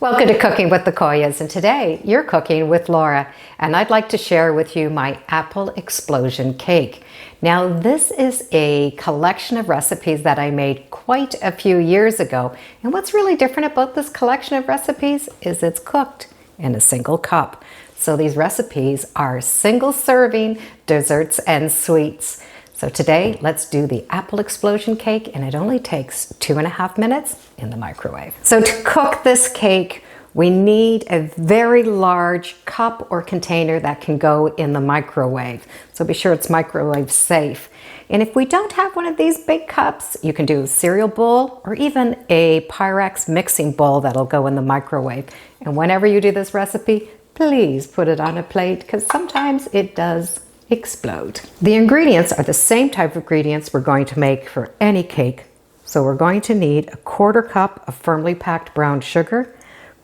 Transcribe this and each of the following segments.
Welcome to Cooking with the Koyas, and today you're cooking with Laura, and I'd like to share with you my apple explosion cake. Now this is a collection of recipes that I made quite a few years ago, and what's really different about this collection of recipes is it's cooked in a single cup. So these recipes are single serving desserts and sweets. So today, let's do the apple explosion cake, and it only takes 2.5 minutes in the microwave. So to cook this cake, we need a very large cup or container that can go in the microwave. So be sure it's microwave safe. And if we don't have one of these big cups, you can do a cereal bowl or even a Pyrex mixing bowl that'll go in the microwave. And whenever you do this recipe, please put it on a plate because sometimes it does explode. The ingredients are the same type of ingredients we're going to make for any cake. So we're going to need a 1/4 cup of firmly packed brown sugar,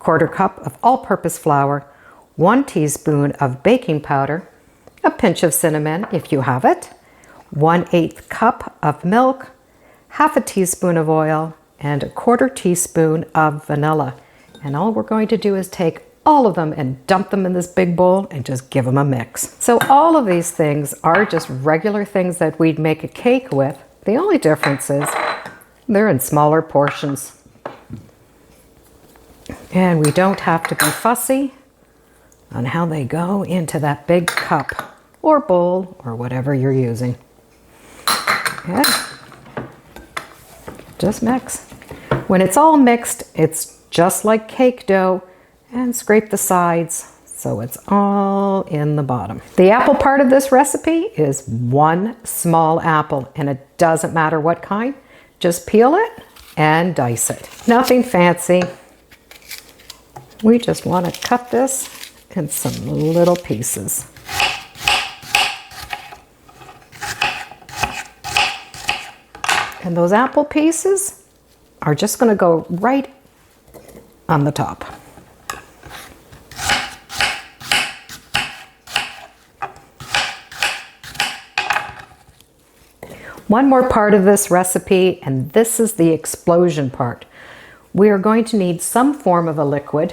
1/4 cup of all-purpose flour, 1 teaspoon of baking powder, a pinch of cinnamon if you have it, 1/8 cup of milk, 1/2 teaspoon of oil, and a 1/4 teaspoon of vanilla. And all we're going to do is take all of them and dump them in this big bowl and just give them a mix. So all of these things are just regular things that we'd make a cake with. The only difference is they're in smaller portions. And we don't have to be fussy on how they go into that big cup or bowl or whatever you're using. And just mix. When it's all mixed, it's just like cake dough, and scrape the sides so it's all in the bottom. The apple part of this recipe is 1 small apple, and it doesn't matter what kind. Just peel it and dice it. Nothing fancy. We just want to cut this in some little pieces. And those apple pieces are just going to go right on the top. One more part of this recipe, and this is the explosion part. We are going to need some form of a liquid,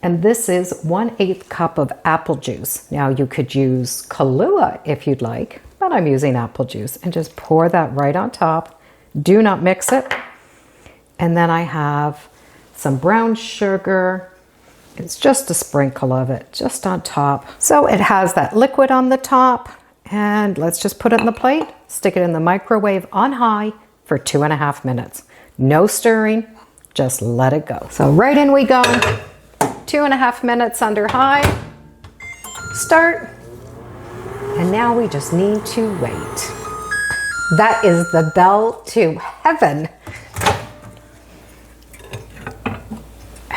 and this is 1/8 cup of apple juice. Now you could use Kahlua if you'd like, but I'm using apple juice, and just pour that right on top. Do not mix it. And then I have some brown sugar. It's just a sprinkle of it, just on top. So it has that liquid on the top. And let's just put it in the plate, stick it in the microwave on high for 2.5 minutes. No stirring, just let it go. So right in we go, 2.5 minutes under high, start, and now we just need to wait. That is the bell to heaven.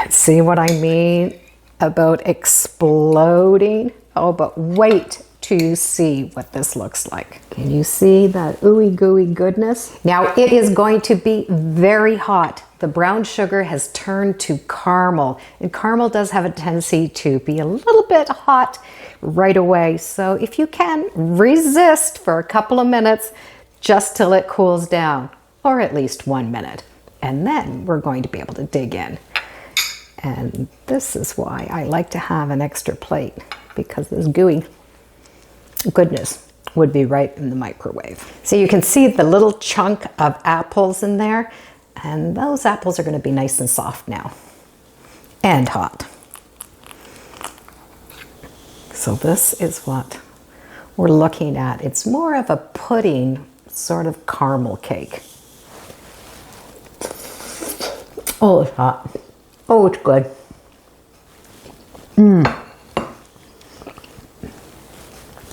See what I mean about exploding? Oh, but wait till you see what this looks like. Can you see that ooey gooey goodness? Now it is going to be very hot. The brown sugar has turned to caramel, and caramel does have a tendency to be a little bit hot right away. So if you can, resist for a couple of minutes just till it cools down, or at least 1 minute. And then we're going to be able to dig in. And this is why I like to have an extra plate, because this gooey goodness would be right in the microwave. So you can see the little chunk of apples in there, and those apples are going to be nice and soft now and hot. So this is what we're looking at. It's more of a pudding sort of caramel cake. Oh, it's hot. Oh, it's good.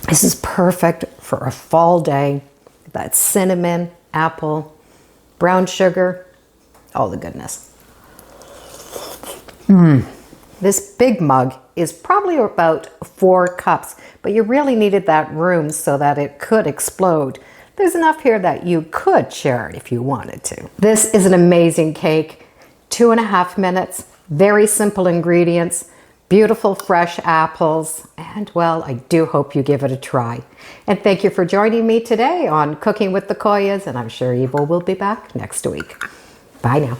This is perfect for a fall day. That cinnamon, apple, brown sugar, all the goodness. This big mug is probably about 4 cups, but you really needed that room so that it could explode. There's enough here that you could share it if you wanted to. This is an amazing cake. 2.5 minutes, very simple ingredients. Beautiful fresh apples, and well, I do hope you give it a try. And thank you for joining me today on Cooking with the Koyas, and I'm sure Evil will be back next week. Bye now.